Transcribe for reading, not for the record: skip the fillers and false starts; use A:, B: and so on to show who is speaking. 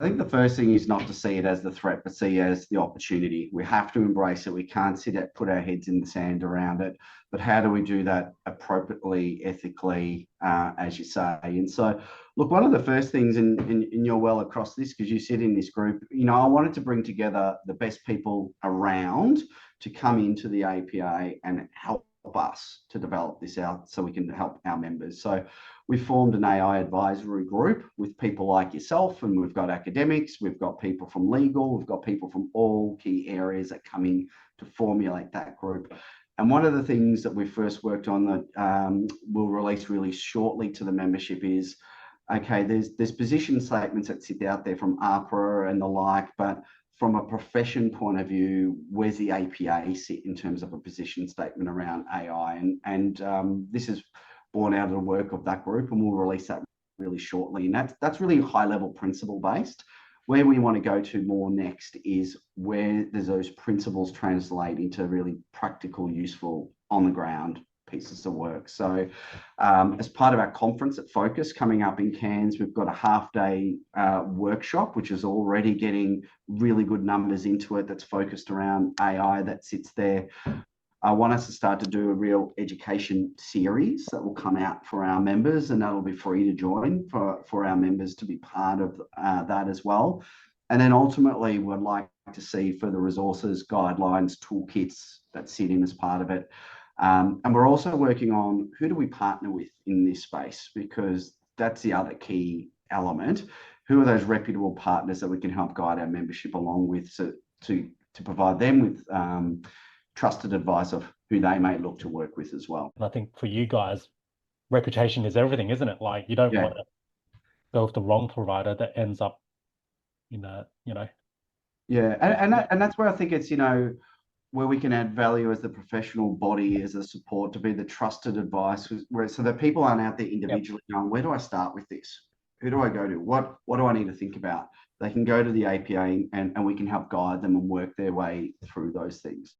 A: I think the first thing is not to see it as the threat, but see it as the opportunity. We have to embrace it. We can't put our heads in the sand around it. But how do we do that appropriately, ethically, as you say? And so, look, one of the first things, and you're well across this because you sit in this group, I wanted to bring together the best people around to come into the APA and help us to develop this out so we can help our members. So we formed an AI advisory group with people like yourself, and we've got academics, we've got people from legal, we've got people from all key areas that come in to formulate that group. And one of the things that we first worked on that we'll release really shortly to the membership is, okay, there's position statements that sit out there from APRA and the like, but from a profession point of view, where's the APA sit in terms of a position statement around AI? And this is born out of the work of that group, and we'll release that really shortly. And that's really high level principle based. Where we want to go to more next is where does those principles translate into really practical, useful, on the ground pieces of work. So as part of our conference at Focus coming up in Cairns, we've got a half-day workshop, which is already getting really good numbers into it, that's focused around AI that sits there. I want us to start to do a real education series that will come out for our members, and that'll be free to join for our members to be part of that as well. And then ultimately, we'd like to see further resources, guidelines, toolkits that sit in as part of it. And we're also working on who do we partner with in this space, because that's the other key element. Who are those reputable partners that we can help guide our membership along with to provide them with trusted advice of who they may look to work with as well.
B: And I think for you guys, reputation is everything, isn't it? Like you don't want to go with the wrong provider that ends up in a,
A: Yeah, and that's where I think it's, where we can add value as the professional body, as a support to be the trusted advice, so that people aren't out there individually going, where do I start with this? Who do I go to? What do I need to think about? They can go to the APA and we can help guide them and work their way through those things.